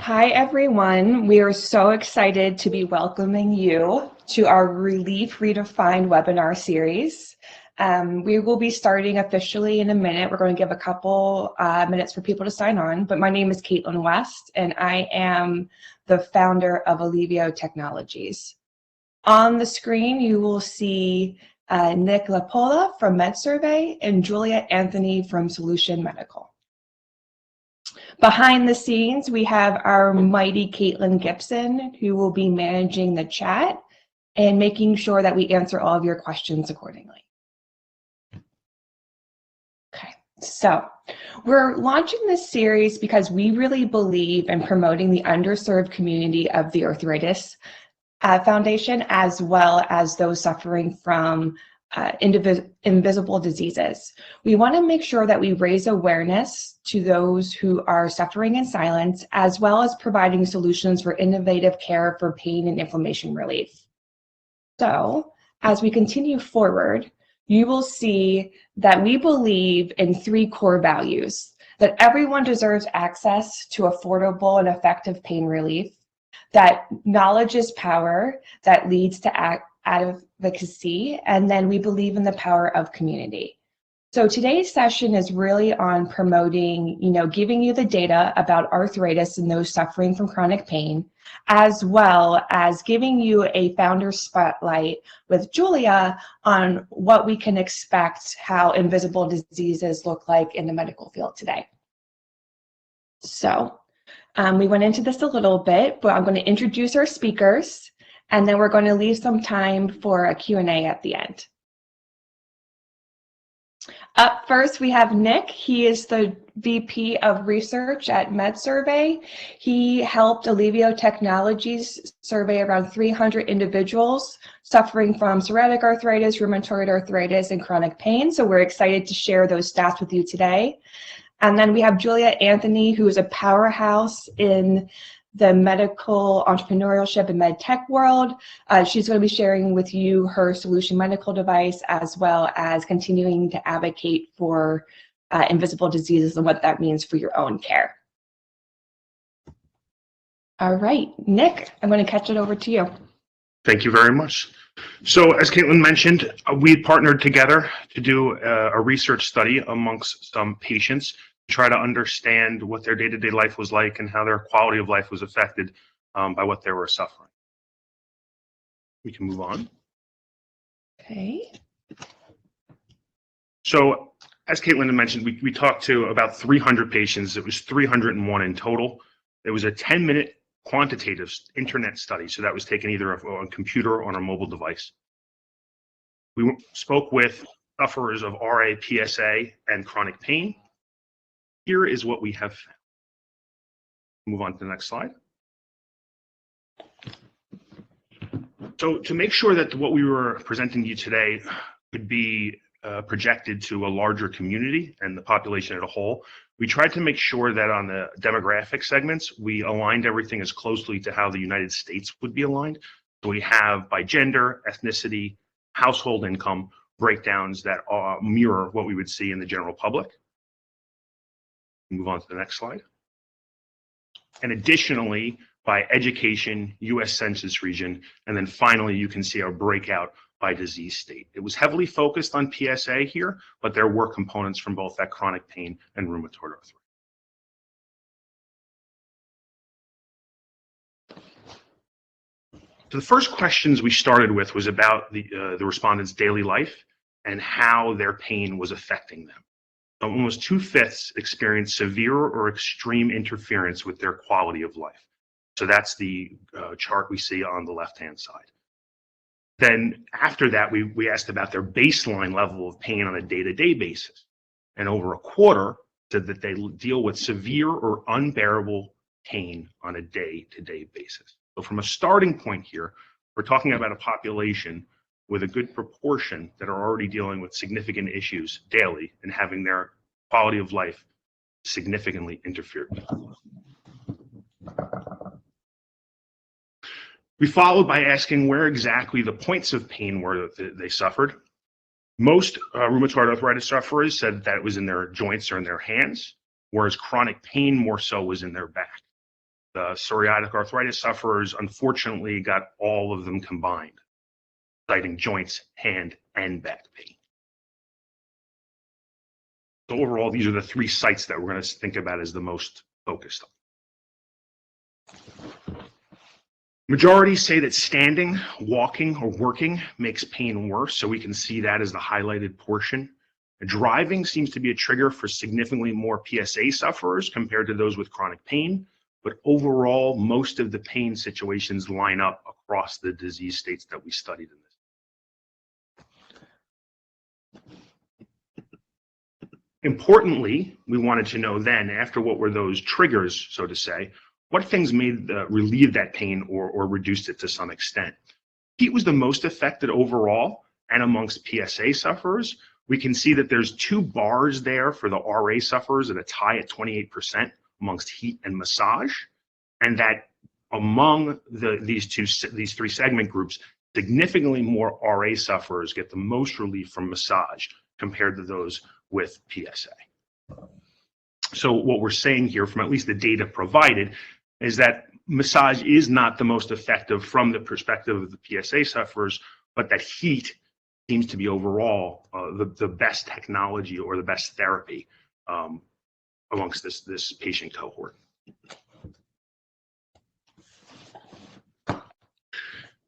Hi, everyone. We are so excited to be welcoming you to our Redefined webinar series. We will be starting officially in a minute. We're going to give a couple minutes for people to sign on, but my name is Caitlin West, and I am the founder of Alivio Technologies. On the screen, you will see Nick Lapola from MedSurvey and Julia Anthony from Solution Medical. Behind the scenes, we have our mighty Caitlin Gibson, who will be managing the chat and making sure that we answer all of your questions accordingly. Okay, so we're launching this series because we really believe in promoting the underserved community of the Arthritis Foundation, as well as those suffering from invisible diseases. We want to make sure that we raise awareness to those who are suffering in silence, as well as providing solutions for innovative care for pain and inflammation relief. So, as we continue forward, you will see that we believe in three core values: that everyone deserves access to affordable and effective pain relief, that knowledge is power that leads to advocacy, and then we believe in the power of community. So today's session is really on promoting, giving you the data about arthritis and those suffering from chronic pain, as well as giving you a founder spotlight with Julia on what we can expect, how invisible diseases look like in the medical field today. So we went into this a little bit, but I'm going to introduce our speakers, and then we're going to leave some time for a Q&A at the end. Up first, we have Nick. He is the VP of Research at MedSurvey. He helped Alivio Technologies survey around 300 individuals suffering from psoriatic arthritis, rheumatoid arthritis, and chronic pain. So we're excited to share those stats with you today. And then we have Julia Anthony, who is a powerhouse in the medical entrepreneurship and med tech world. She's going to be sharing with you her Solution Medical device, as well as continuing to advocate for invisible diseases and what that means for your own care. All right, Nick, I'm going to catch it over to you. Thank you very much. So as Caitlin mentioned, we partnered together to do a research study amongst some patients, try to understand what their day-to-day life was like and how their quality of life was affected by what they were suffering. We can move on. Okay. So as Caitlin had mentioned, we talked to about 300 patients. It was 301 in total. It was a 10-minute quantitative internet study. So that was taken either on a computer or on a mobile device. We spoke with sufferers of RA, PSA, and chronic pain. Here is what we have found. Move on to the next slide. So to make sure that what we were presenting to you today could be projected to a larger community and the population as a whole, we tried to make sure that on the demographic segments, we aligned everything as closely to how the United States would be aligned. So we have by gender, ethnicity, household income breakdowns that mirror what we would see in the general public. Move on to the next slide. And additionally, by education, US Census region, and then finally you can see our breakout by disease state. It was heavily focused on PSA here, but there were components from both that chronic pain and rheumatoid arthritis. So the first questions we started with was about the respondents' daily life and how their pain was affecting them. Almost 2/5 experienced severe or extreme interference with their quality of life. So that's the chart we see on the left-hand side. Then after that, we asked about their baseline level of pain on a day-to-day basis. And over a quarter said that they deal with severe or unbearable pain on a day-to-day basis. So from a starting point here, we're talking about a population with a good proportion that are already dealing with significant issues daily and having their quality of life significantly interfered with. We followed by asking where exactly the points of pain were that they suffered. Most rheumatoid arthritis sufferers said that it was in their joints or in their hands, whereas chronic pain more so was in their back. The psoriatic arthritis sufferers, unfortunately, got all of them combined, citing joints, hand, and back pain. So overall, these are the three sites that we're going to think about as the most focused on. Majority say that standing, walking, or working makes pain worse, so we can see that as the highlighted portion. Driving seems to be a trigger for significantly more PSA sufferers compared to those with chronic pain, but overall, most of the pain situations line up across the disease states that we studied in this. Importantly, we wanted to know then, after what were those triggers, so to say, what things made relieve that pain or reduced it to some extent. Heat was the most affected overall and amongst PSA sufferers. We can see that there's two bars there for the RA sufferers at a tie at 28% amongst heat and massage, and that among these three segment groups, significantly more RA sufferers get the most relief from massage compared to those with PSA. So what we're saying here, from at least the data provided, is that massage is not the most effective from the perspective of the PSA sufferers, but that heat seems to be overall the best technology or the best therapy amongst this patient cohort.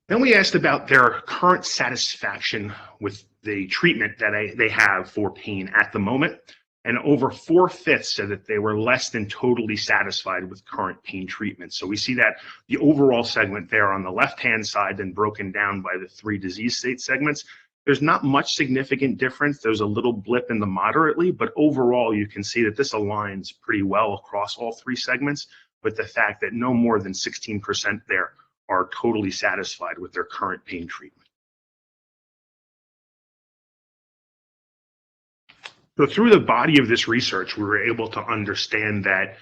Then we asked about their current satisfaction with the treatment that they have for pain at the moment, and over 4/5 said that they were less than totally satisfied with current pain treatment. So we see that the overall segment there on the left-hand side, then broken down by the three disease state segments, there's not much significant difference. There's a little blip in the moderately, but overall you can see that this aligns pretty well across all three segments, with the fact that no more than 16% there are totally satisfied with their current pain treatment. So through the body of this research, we were able to understand that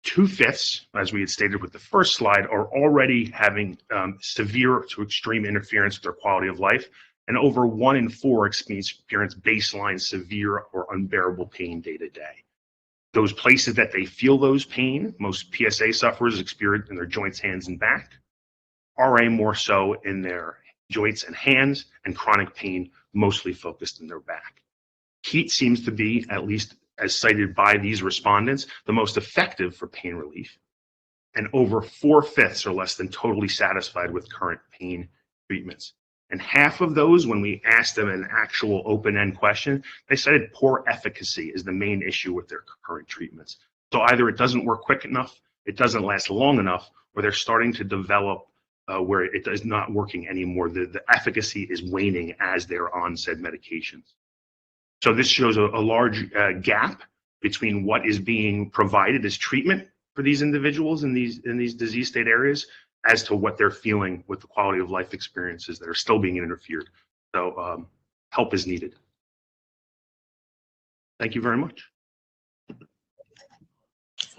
2/5, as we had stated with the first slide, are already having severe to extreme interference with their quality of life, and over 1 in 4 experience baseline severe or unbearable pain day to day. Those places that they feel those pain, most PSA sufferers experience in their joints, hands, and back. RA more so in their joints and hands, and chronic pain mostly focused in their back. Heat seems to be, at least as cited by these respondents, the most effective for pain relief. And over 4/5 are less than totally satisfied with current pain treatments. And half of those, when we asked them an actual open-end question, they cited poor efficacy as the main issue with their current treatments. So either it doesn't work quick enough, it doesn't last long enough, or they're starting to develop where it is not working anymore. The efficacy is waning as they're on said medications. So this shows a large gap between what is being provided as treatment for these individuals in these disease state areas as to what they're feeling with the quality of life experiences that are still being interfered. So help is needed. Thank you very much.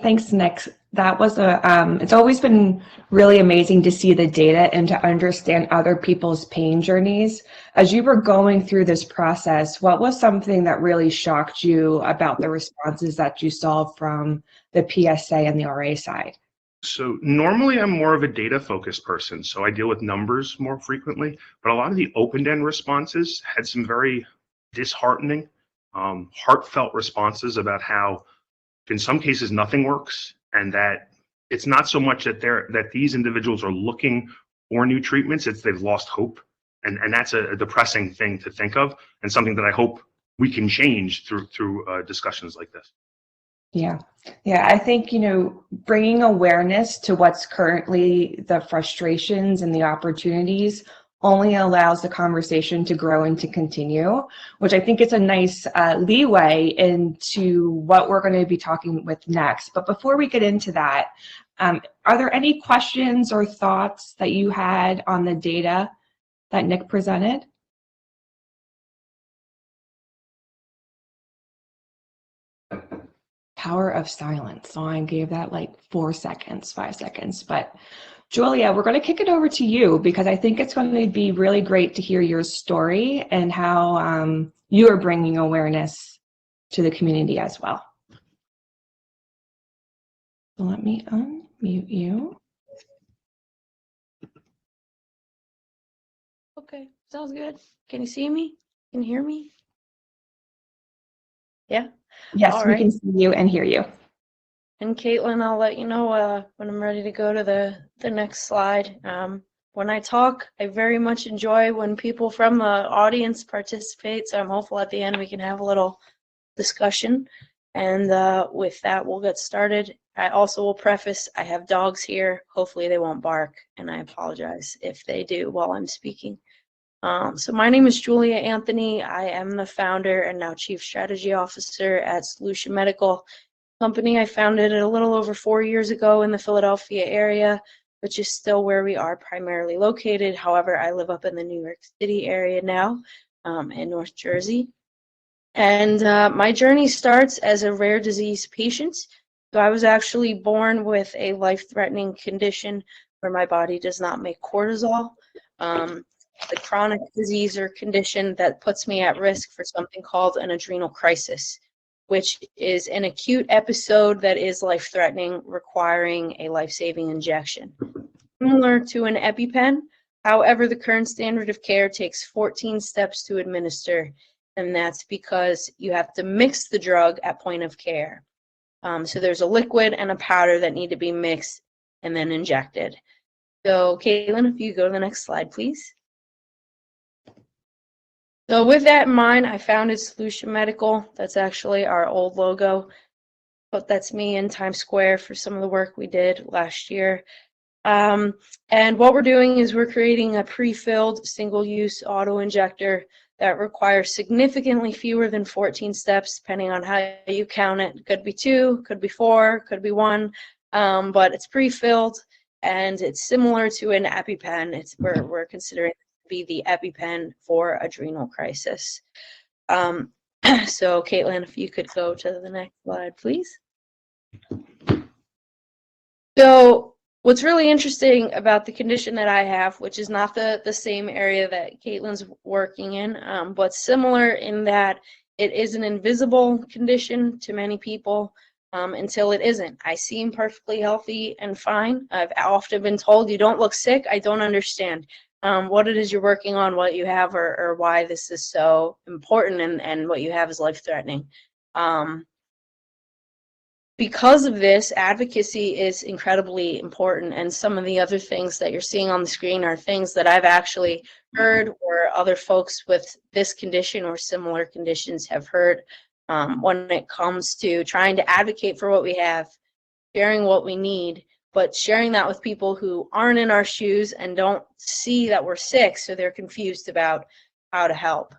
Thanks, Nick. That was it's always been really amazing to see the data and to understand other people's pain journeys. As you were going through this process, what was something that really shocked you about the responses that you saw from the PSA and the RA side? So normally I'm more of a data-focused person, so I deal with numbers more frequently, but a lot of the open-end responses had some very disheartening, heartfelt responses about how in some cases nothing works, and that it's not so much that these individuals are looking for new treatments, it's they've lost hope. And that's a depressing thing to think of, and something that I hope we can change through discussions like this. Yeah, I think, bringing awareness to what's currently the frustrations and the opportunities only allows the conversation to grow and to continue, which I think is a nice leeway into what we're going to be talking with next. But before we get into that, are there any questions or thoughts that you had on the data that Nick presented? Power of silence. So I gave that like 4 seconds, 5 seconds. But Julia, we're going to kick it over to you because I think it's going to be really great to hear your story and how you are bringing awareness to the community as well. So let me mute you. Okay, sounds good. Can you see me? Can you hear me? Yeah? Yes, All we right. can see you and hear you. And Caitlin, I'll let you know when I'm ready to go to the next slide. When I talk, I very much enjoy when people from the audience participate, so I'm hopeful at the end we can have a little discussion. And with that, we'll get started. I also will preface, I have dogs here. Hopefully they won't bark, and I apologize if they do while I'm speaking. So my name is Julia Anthony. I am the founder and now Chief Strategy Officer at Solution Medical, company I founded a little over 4 years ago in the Philadelphia area, which is still where we are primarily located. However, I live up in the New York City area now, in North Jersey. And my journey starts as a rare disease patient. So I was actually born with a life-threatening condition where my body does not make cortisol. The chronic disease or condition that puts me at risk for something called an adrenal crisis, which is an acute episode that is life-threatening, requiring a life-saving injection. Similar to an EpiPen, however, the current standard of care takes 14 steps to administer, and that's because you have to mix the drug at point of care. So there's a liquid and a powder that need to be mixed and then injected. So Caitlin, if you go to the next slide, please. So with that in mind, I founded Solution Medical. That's actually our old logo, but that's me in Times Square for some of the work we did last year. And what we're doing is we're creating a pre-filled single-use auto-injector that requires significantly fewer than 14 steps, depending on how you count it. Could be 2, could be 4, could be 1, but it's pre-filled, and it's similar to an EpiPen. We're considering be the EpiPen for adrenal crisis. So Caitlin, if you could go to the next slide, please. So what's really interesting about the condition that I have, which is not the same area that Caitlin's working in, but similar in that it is an invisible condition to many people until it isn't. I seem perfectly healthy and fine. I've often been told, you don't look sick. I don't understand what it is you're working on, what you have, or why this is so important, and what you have is life-threatening. Because of this, advocacy is incredibly important, and some of the other things that you're seeing on the screen are things that I've actually heard or other folks with this condition or similar conditions have heard when it comes to trying to advocate for what we have, sharing what we need, but sharing that with people who aren't in our shoes and don't see that we're sick, so they're confused about how to help.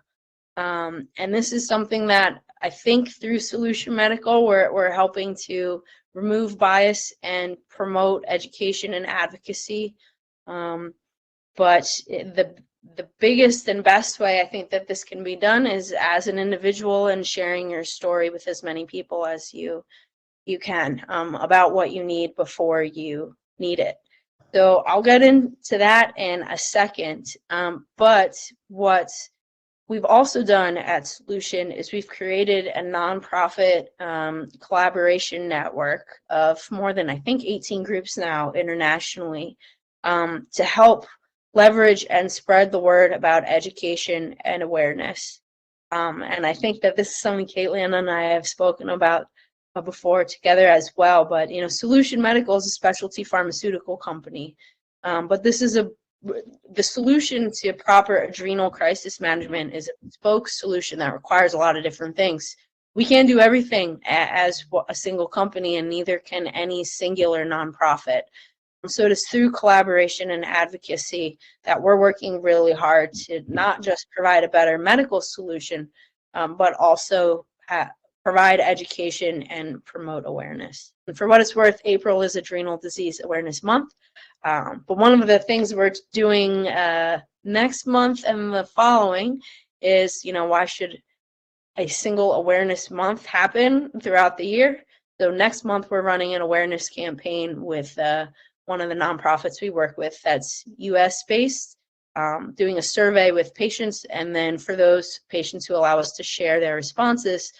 And this is something that I think through Solution Medical, we're helping to remove bias and promote education and advocacy. But the biggest and best way I think that this can be done is as an individual and sharing your story with as many people as you can about what you need before you need it. So I'll get into that in a second. But what we've also done at Solution is we've created a nonprofit collaboration network of more than, I think, 18 groups now internationally to help leverage and spread the word about education and awareness. And I think that this is something Caitlin and I have spoken about before together as well. But, you know, Solution Medical is a specialty pharmaceutical company. But this is the solution to proper adrenal crisis management is a bespoke solution that requires a lot of different things. We can't do everything as a single company, and neither can any singular nonprofit. So it is through collaboration and advocacy that we're working really hard to not just provide a better medical solution, but also provide education and promote awareness. And for what it's worth, April is Adrenal Disease Awareness Month. But one of the things we're doing next month and the following is, you know, why should a single awareness month happen throughout the year? So next month we're running an awareness campaign with one of the nonprofits we work with that's US based, doing a survey with patients, and then for those patients who allow us to share their responses,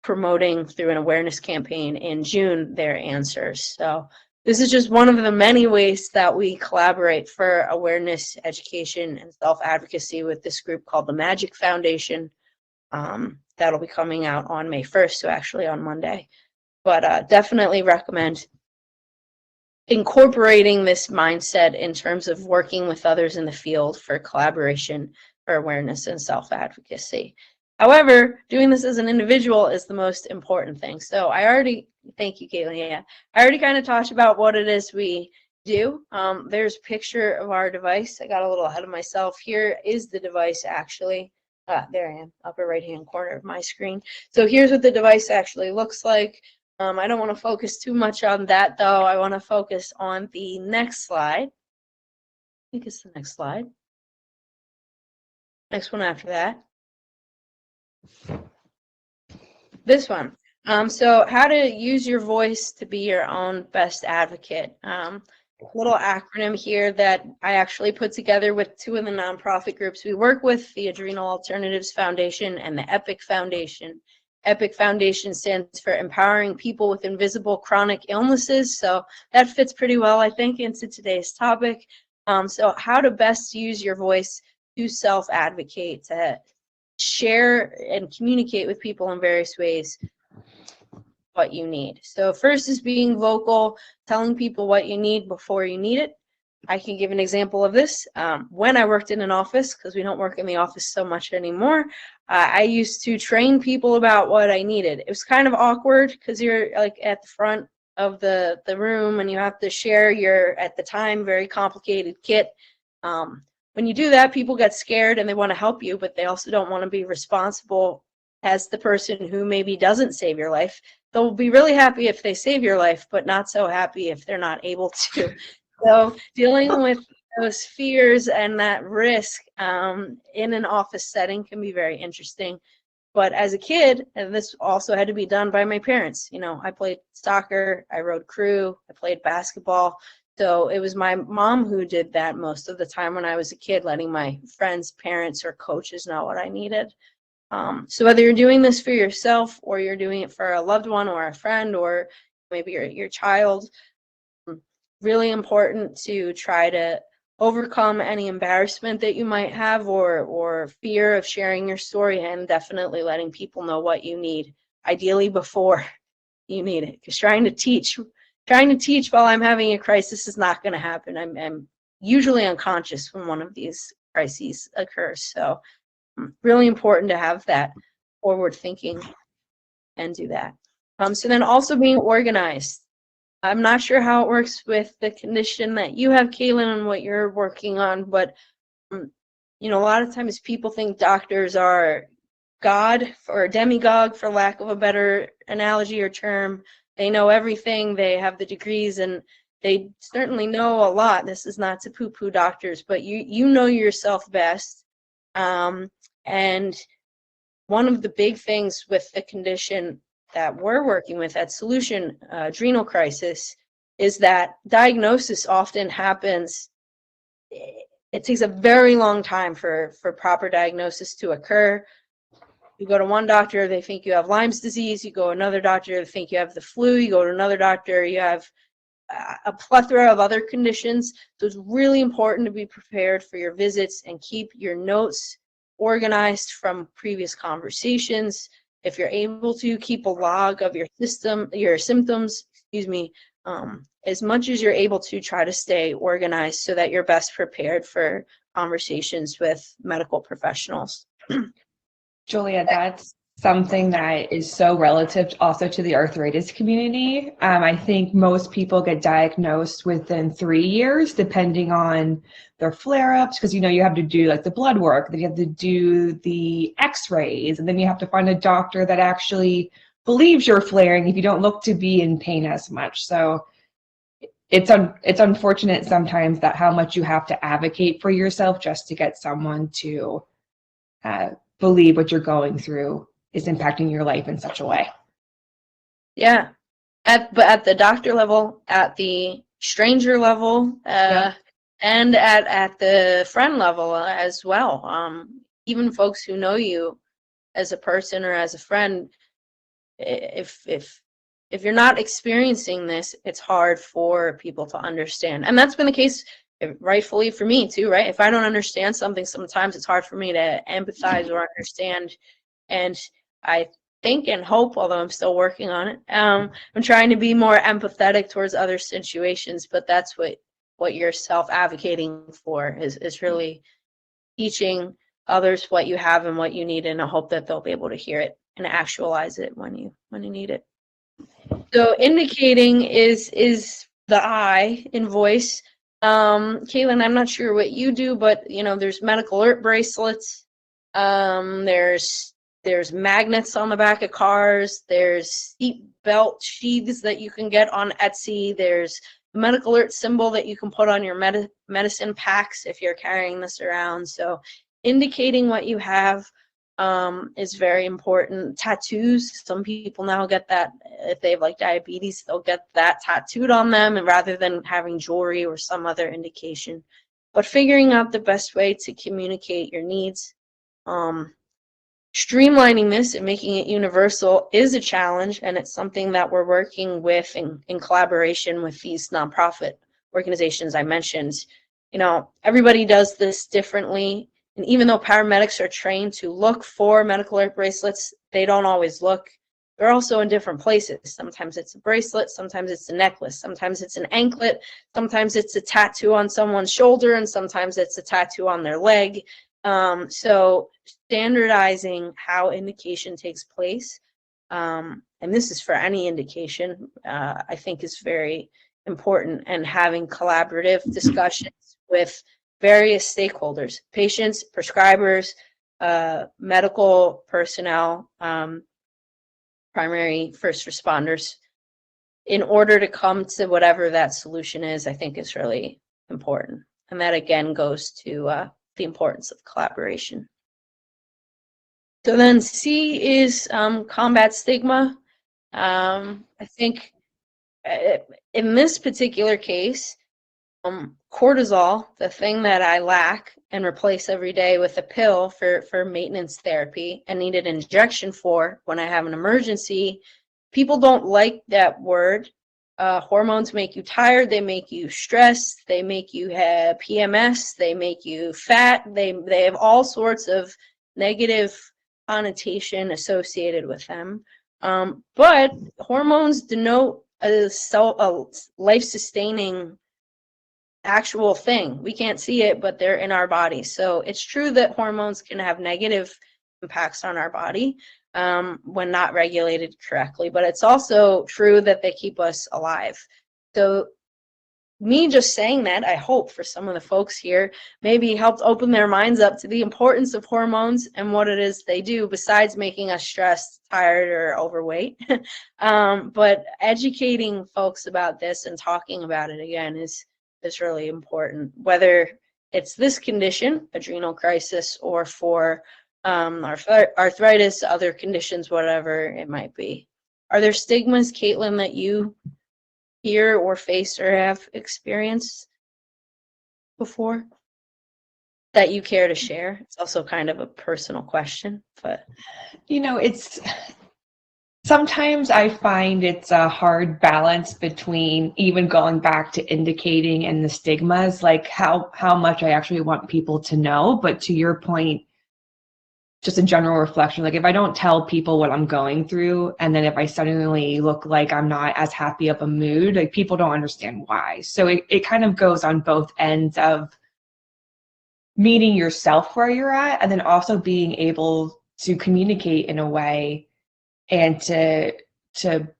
promoting through an awareness campaign in June their answers. So this is just one of the many ways that we collaborate for awareness, education, and self-advocacy with this group called the Magic Foundation. That'll be coming out on May 1st, so actually on Monday. But definitely recommend incorporating this mindset in terms of working with others in the field for collaboration, for awareness, and self-advocacy. However, doing this as an individual is the most important thing. So thank you, Caitlin. Yeah, I already kind of talked about what it is we do. There's a picture of our device. I got a little ahead of myself. Here is the device actually. There I am, upper right-hand corner of my screen. So here's what the device actually looks like. I don't want to focus too much on that, though. I want to focus on the next slide. I think it's the next slide. Next one after that. This one. So how to use your voice to be your own best advocate. Little acronym here that I actually put together with two of the nonprofit groups we work with, the Adrenal Alternatives Foundation and the EPIC Foundation. EPIC Foundation stands for Empowering People with Invisible Chronic Illnesses. So that fits pretty well, I think, into today's topic. So how to best use your voice to self-advocate, to share and communicate with people in various ways what you need. So first is being vocal, telling people what you need before you need it. I can give an example of this. When I worked in an office, because we don't work in the office so much anymore, I used to train people about what I needed. It was kind of awkward because you're like at the front of the room and you have to share your, at the time, very complicated kit. When you do that, people get scared and they want to help you, but they also don't want to be responsible as the person who maybe doesn't save your life. They'll be really happy if they save your life, but not so happy if they're not able to. So dealing with those fears and that risk in an office setting can be very interesting. But as a kid, and this also had to be done by my parents. You know, I played soccer, I rode crew, I played basketball. So it was my mom who did that most of the time when I was a kid, letting my friends, parents, or coaches know what I needed. So whether you're doing this for yourself or you're doing it for a loved one or a friend or maybe your child, really important to try to overcome any embarrassment that you might have or fear of sharing your story, and definitely letting people know what you need, ideally before you need it. Because trying to teach while I'm having a crisis is not going to happen. I'm usually unconscious when one of these crises occurs. So really important to have that forward thinking and do that. So then also being organized. I'm not sure how it works with the condition that you have, Caitlin, and what you're working on, but you know, a lot of times people think doctors are God or a demigod, for lack of a better analogy or term. They know everything, they have the degrees, and they certainly know a lot. This is not to poo-poo doctors, but you know yourself best. And one of the big things with the condition that we're working with at Solution, adrenal crisis, is that diagnosis often happens. It takes a very long time for proper diagnosis to occur. You go to one doctor, they think you have Lyme's disease. You go to another doctor, they think you have the flu. You go to another doctor, you have a plethora of other conditions. So it's really important to be prepared for your visits and keep your notes organized from previous conversations. If you're able to keep a log of your symptoms, as much as you're able to, try to stay organized so that you're best prepared for conversations with medical professionals. Julia, that's something that is so relative also to the arthritis community. I think most people get diagnosed within 3 years, depending on their flare-ups, because you know you have to do like the blood work, then you have to do the x-rays, and then you have to find a doctor that actually believes you're flaring if you don't look to be in pain as much. So it's unfortunate sometimes that how much you have to advocate for yourself just to get someone to believe what you're going through is impacting your life in such a way. Yeah, but at the doctor level, at the stranger level, Yep. and at the friend level as well. Even folks who know you as a person or as a friend, if you're not experiencing this, it's hard for people to understand. And that's been the case rightfully for me too, right? If I don't understand something, sometimes it's hard for me to empathize or understand. And I think and hope, although I'm still working on it, I'm trying to be more empathetic towards other situations, but that's what you're self-advocating for is really teaching others what you have and what you need, and I hope that they'll be able to hear it and actualize it when you need it. So indicating is the I in voice. Caitlin, I'm not sure what you do, but there's medical alert bracelets. There's magnets on the back of cars. There's seat belt sheaths that you can get on Etsy. There's a medical alert symbol that you can put on your medicine packs if you're carrying this around. So indicating what you have is very important. Tattoos, some people now get that if they have like diabetes, they'll get that tattooed on them, and rather than having jewelry or some other indication. But figuring out the best way to communicate your needs, streamlining this and making it universal is a challenge, and it's something that we're working with in collaboration with these nonprofit organizations I mentioned. Everybody does this differently. And even though paramedics are trained to look for medical alert bracelets, they don't always look. They're also in different places. Sometimes it's a bracelet, sometimes it's a necklace, sometimes it's an anklet, sometimes it's a tattoo on someone's shoulder, and sometimes it's a tattoo on their leg. So standardizing how indication takes place, and this is for any indication, I think is very important, and having collaborative discussions with various stakeholders, patients, prescribers, medical personnel, primary first responders, in order to come to whatever that solution is, I think is really important. And that again goes to the importance of collaboration. So then C is combat stigma. I think in this particular case, cortisol, the thing that I lack and replace every day with a pill for maintenance therapy and need an injection for when I have an emergency, people don't like that word. Hormones make you tired, they make you stressed, they make you have PMS, they make you fat, they have all sorts of negative connotation associated with them. But hormones denote a life-sustaining actual thing. We can't see it, but they're in our body. So it's true that hormones can have negative impacts on our body when not regulated correctly, but it's also true that they keep us alive. So me just saying that, I hope for some of the folks here, maybe helped open their minds up to the importance of hormones and what it is they do besides making us stressed, tired, or overweight. But educating folks about this and talking about it again is really important, whether it's this condition, adrenal crisis, or for arthritis, other conditions, whatever it might be. Are there stigmas, Caitlin, that you hear or face or have experienced before that you care to share? It's also kind of a personal question, but it's sometimes I find it's a hard balance between even going back to indicating and the stigmas, like how much I actually want people to know. But to your point, just a general reflection, like if I don't tell people what I'm going through, and then if I suddenly look like I'm not as happy of a mood, like people don't understand why. So it kind of goes on both ends of meeting yourself where you're at, and then also being able to communicate in a way and to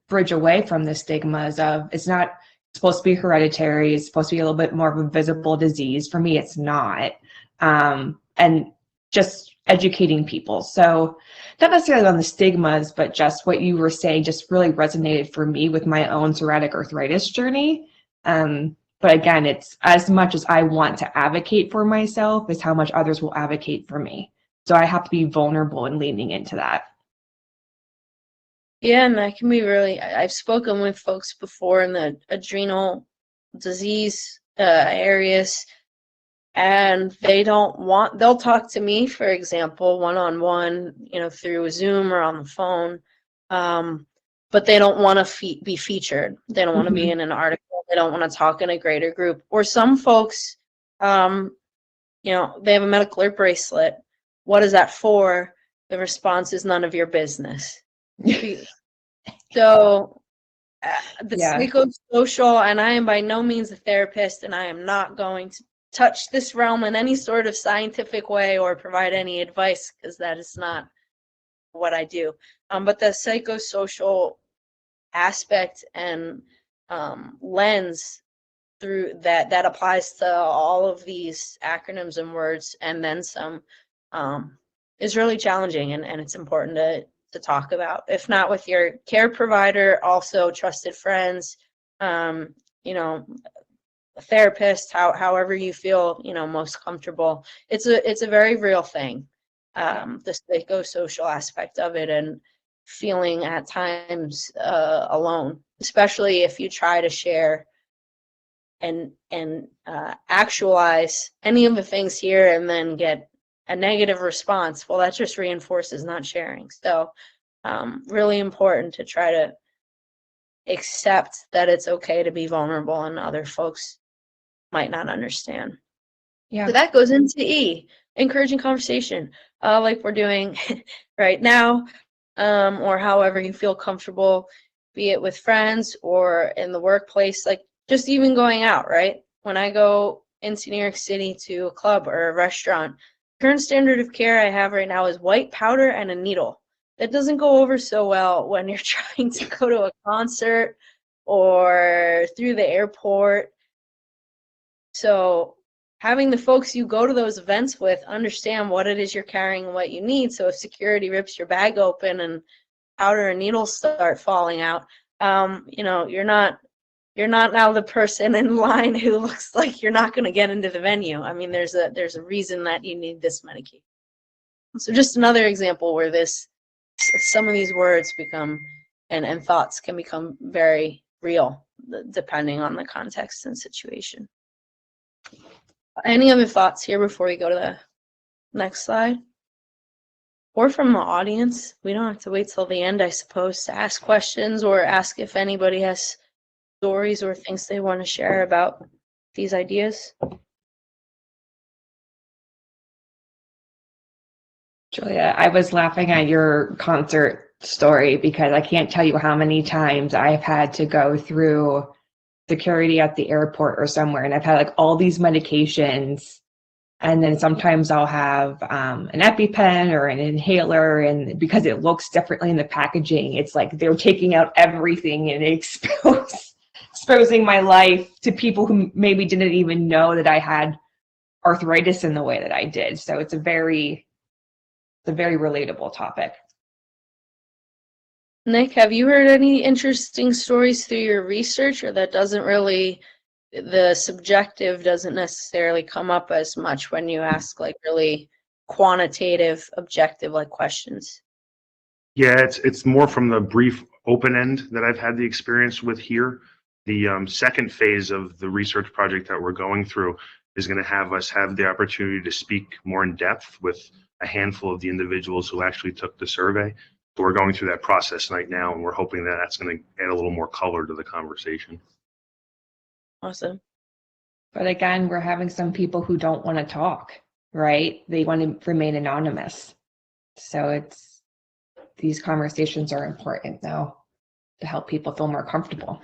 bridge away from the stigmas of it's not supposed to be hereditary, it's supposed to be a little bit more of a visible disease. For me, it's not. And just educating people. So not necessarily on the stigmas, but just what you were saying just really resonated for me with my own psoriatic arthritis journey. But again, it's as much as I want to advocate for myself is how much others will advocate for me. So I have to be vulnerable and leaning into that. Yeah, and that can be really, I've spoken with folks before in the adrenal disease areas, and they'll talk to me, for example, one-on-one, through a Zoom or on the phone, but they don't want to be featured. They don't want to be in an article. They don't want to talk in a greater group. Or some folks, you know, they have a medical alert bracelet. What is that for? The response is none of your business. So the psychosocial, and I am by no means a therapist, and I am not going to touch this realm in any sort of scientific way or provide any advice, because that is not what I do. But the psychosocial aspect and lens through that applies to all of these acronyms and words and then some, is really challenging, and it's important to talk about, if not with your care provider, also trusted friends, you know, a therapist, however you feel, you know, most comfortable. It's a very real thing, the psychosocial aspect of it, and feeling at times alone, especially if you try to share and actualize any of the things here and then get a negative response. Well, that just reinforces not sharing. So really important to try to accept that it's okay to be vulnerable and other folks might not understand. Yeah. So that goes into E, encouraging conversation, like we're doing right now, or however you feel comfortable, be it with friends or in the workplace, like just even going out, right? When I go into New York City to a club or a restaurant, current standard of care I have right now is white powder and a needle. That doesn't go over so well when you're trying to go to a concert or through the airport. So having the folks you go to those events with understand what it is you're carrying and what you need. So if security rips your bag open and powder and needles start falling out, you know, you're not now the person in line who looks like you're not going to get into the venue. I mean, there's a reason that you need this medication. So just another example where some of these words become and thoughts can become very real depending on the context and situation. Any other thoughts here before we go to the next slide? Or from the audience? We don't have to wait till the end, I suppose, to ask questions or ask if anybody has stories or things they want to share about these ideas. Julia, I was laughing at your concert story because I can't tell you how many times I've had to go through security at the airport or somewhere, and I've had like all these medications, and then sometimes I'll have an EpiPen or an inhaler, and because it looks differently in the packaging, it's like they're taking out everything and exposing my life to people who maybe didn't even know that I had arthritis in the way that I did. So it's a very relatable topic. Nick, have you heard any interesting stories through your research, or that doesn't really, the subjective doesn't necessarily come up as much when you ask like really quantitative, objective like questions? Yeah, it's more from the brief open end that I've had the experience with here. The second phase of the research project that we're going through is going to have us have the opportunity to speak more in depth with a handful of the individuals who actually took the survey. So we're going through that process right now, and we're hoping that that's going to add a little more color to the conversation. Awesome. But again, we're having some people who don't want to talk, right? They want to remain anonymous. So these conversations are important though to help people feel more comfortable.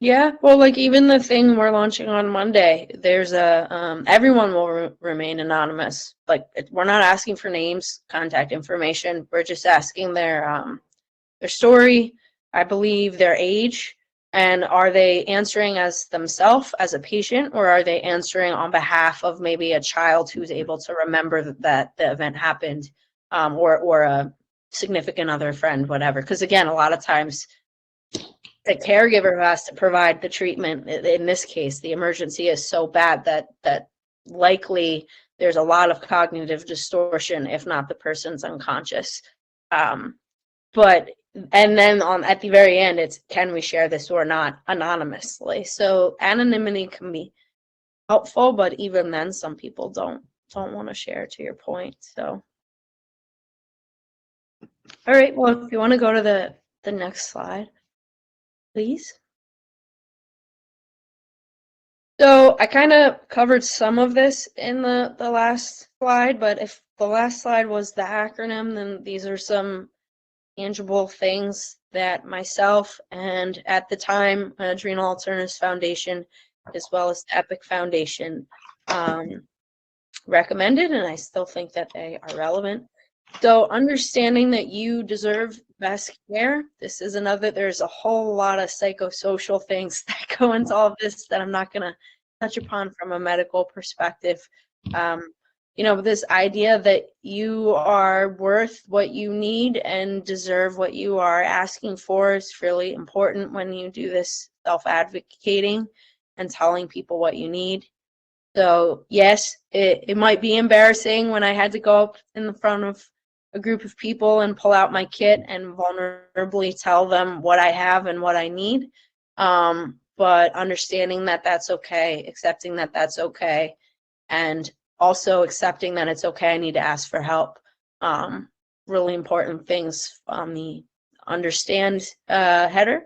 Yeah, well, like even the thing we're launching on Monday, there's everyone will remain anonymous. Like we're not asking for names, contact information. We're just asking their story, I believe their age, and are they answering as themselves as a patient, or are they answering on behalf of maybe a child who's able to remember that the event happened, or a significant other, friend, whatever. Because again, a lot of times the caregiver who has to provide the treatment, in this case, the emergency is so bad that likely there's a lot of cognitive distortion, if not the person's unconscious. But and then at the very end, it's can we share this or not anonymously? So anonymity can be helpful, but even then, some people don't want to share. To your point, so. All right, well, if you want to go to the next slide, please. So I kind of covered some of this in the last slide, but if the last slide was the acronym, then these are some tangible things that myself and at the time Adrenal Alternatives Foundation, as well as the EPIC Foundation, recommended, and I still think that they are relevant. So understanding that you deserve best care. This is another, there's a whole lot of psychosocial things that go into all of this that I'm not going to touch upon from a medical perspective. You know, this idea that you are worth what you need and deserve what you are asking for is really important when you do this self-advocating and telling people what you need. So yes, it might be embarrassing when I had to go up in the front of a group of people and pull out my kit and vulnerably tell them what I have and what I need. But understanding that that's okay, accepting that that's okay, and also accepting that it's okay, I need to ask for help. Really important things on the understand header.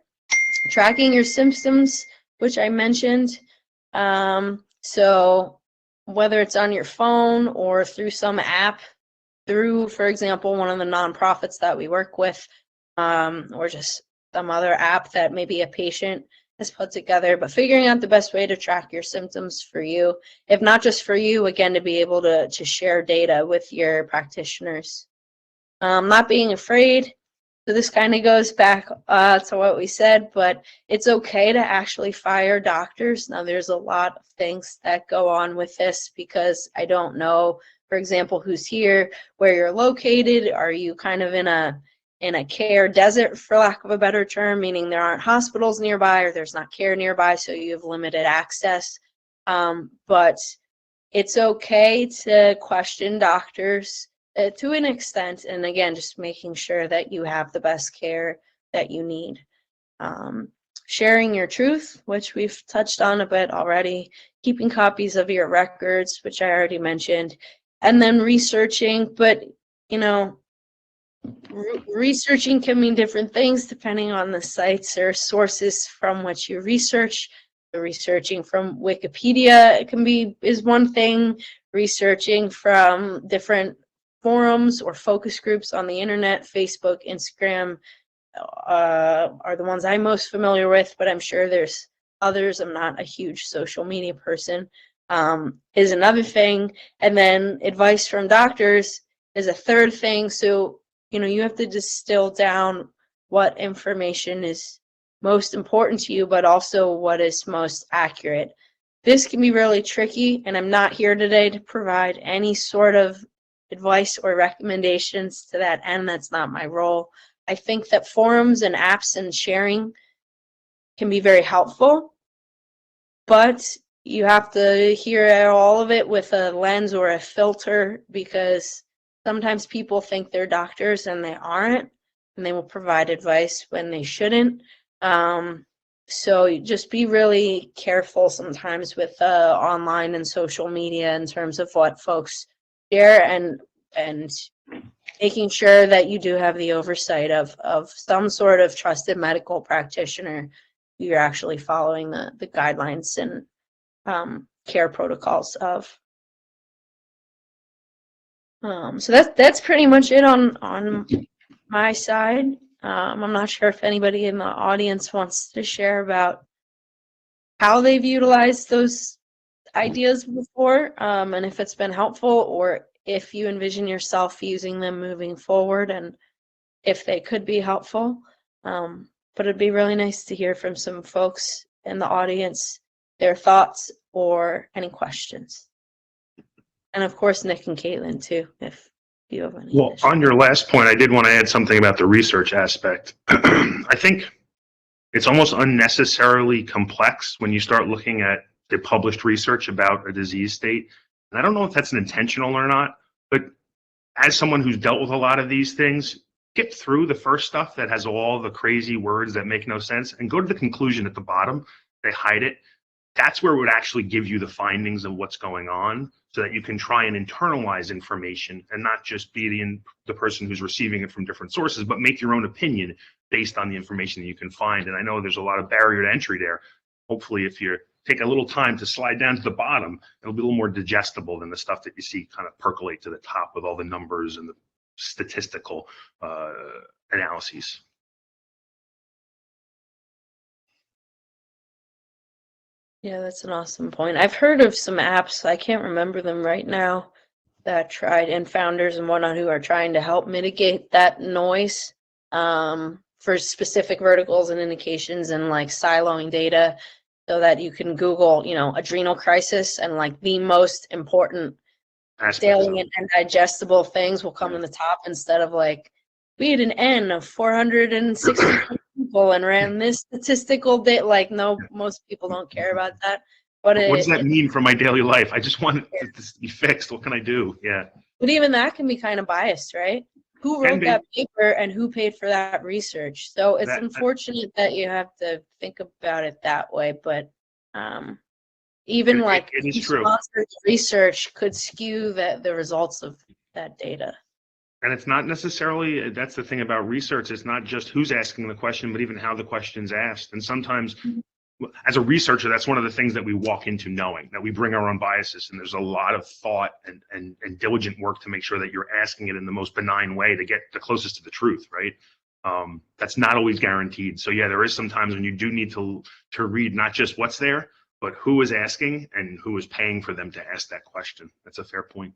Tracking your symptoms, which I mentioned. So whether it's on your phone or through some app, through, for example, one of the nonprofits that we work with, or just some other app that maybe a patient has put together, but figuring out the best way to track your symptoms for you, if not just for you, again, to be able to share data with your practitioners. Not being afraid. So this kind of goes back to what we said, but it's okay to actually fire doctors. Now, there's a lot of things that go on with this because I don't know, for example, who's here, where you're located. Are you kind of in a care desert, for lack of a better term, meaning there aren't hospitals nearby or there's not care nearby, so you have limited access. But it's okay to question doctors to an extent, and again, just making sure that you have the best care that you need. Sharing your truth, which we've touched on a bit already, keeping copies of your records, which I already mentioned, and then researching, but you know, researching can mean different things depending on the sites or sources from which you research. Researching from Wikipedia is one thing. Researching from different forums or focus groups on the internet, Facebook, Instagram, are the ones I'm most familiar with, but I'm sure there's others. I'm not a huge social media person, is another thing. And then advice from doctors is a third thing. So, you know, you have to distill down what information is most important to you, but also what is most accurate. This can be really tricky, and I'm not here today to provide any sort of advice or recommendations to that end. That's not my role. I think that forums and apps and sharing can be very helpful, but you have to hear all of it with a lens or a filter, because sometimes people think they're doctors and they aren't, and they will provide advice when they shouldn't. So just be really careful sometimes with online and social media in terms of what folks share, and making sure that you do have the oversight of some sort of trusted medical practitioner. You're actually following the guidelines and care protocols of. So that's pretty much it on my side. I'm not sure if anybody in the audience wants to share about how they've utilized those ideas before, and if it's been helpful, or if you envision yourself using them moving forward, and if they could be helpful. But it'd be really nice to hear from some folks in the audience, their thoughts or any questions. And of course, Nick and Caitlin too, if you have any. Well, on your last point, I did want to add something about the research aspect. I think it's almost unnecessarily complex when you start looking at the published research about a disease state. And I don't know if that's intentional or not, but as someone who's dealt with a lot of these things, skip through the first stuff that has all the crazy words that make no sense and go to the conclusion at the bottom. They hide it. that's where it would actually give you the findings of what's going on, so that you can try and internalize information and not just be the person who's receiving it from different sources, but make your own opinion based on the information that you can find. And I know there's a lot of barrier to entry there. Hopefully, if you take a little time to slide down to the bottom, it'll be a little more digestible than the stuff that you see kind of percolate to the top with all the numbers and the statistical analyses. Yeah, that's an awesome point. I've heard of some apps, I can't remember them right now, that tried, and founders and whatnot who are trying to help mitigate that noise for specific verticals and indications, and like siloing data so that you can Google, you know, adrenal crisis, and like the most important salient and digestible things will come in the top, instead of like, we had an N of 460 people and ran this statistical data. Like, no, most people don't care about that. But what does that mean for my daily life? I just want it to be fixed. What can I do? Yeah. But even that can be kind of biased, right? Who wrote that paper and who paid for that research? So it's unfortunate that you have to think about it that way. But even like sponsored research could skew the results of that data. And it's not necessarily, that's the thing about research, it's not just who's asking the question, but even how the question's asked. And sometimes as a researcher, that's one of the things that we walk into knowing, that we bring our own biases, and there's a lot of thought and diligent work to make sure that you're asking it in the most benign way to get the closest to the truth, right? That's not always guaranteed. So yeah, there is some times when you do need to read not just what's there, but who is asking and who is paying for them to ask that question. That's a fair point.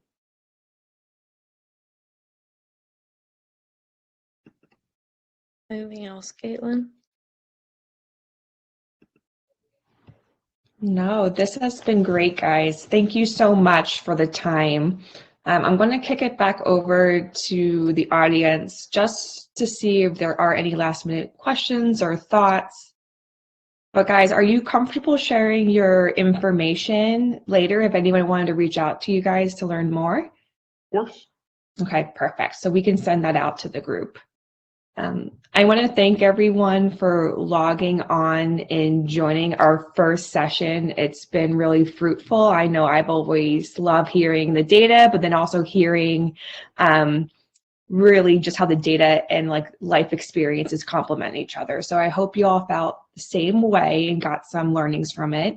Anything else, Caitlin? No, this has been great, guys. Thank you so much for the time. I'm going to kick it back over to the audience just to see if there are any last-minute questions or thoughts. But guys, are you comfortable sharing your information later if anyone wanted to reach out to you guys to learn more? Of course. Okay, perfect. So we can send that out to the group. I want to thank everyone for logging on and joining our first session. It's been really fruitful. I know I've always loved hearing the data, but then also hearing really just how the data and like life experiences complement each other. So I hope you all felt the same way and got some learnings from it.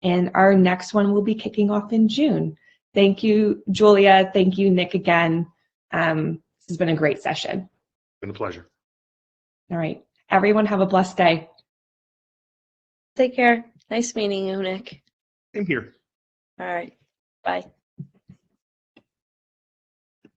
And our next one will be kicking off in June. Thank you, Julia. Thank you, Nick, again. This has been a great session. Been a pleasure. All right. Everyone have a blessed day. Take care. Nice meeting you, Nick. Same here. All right. Bye.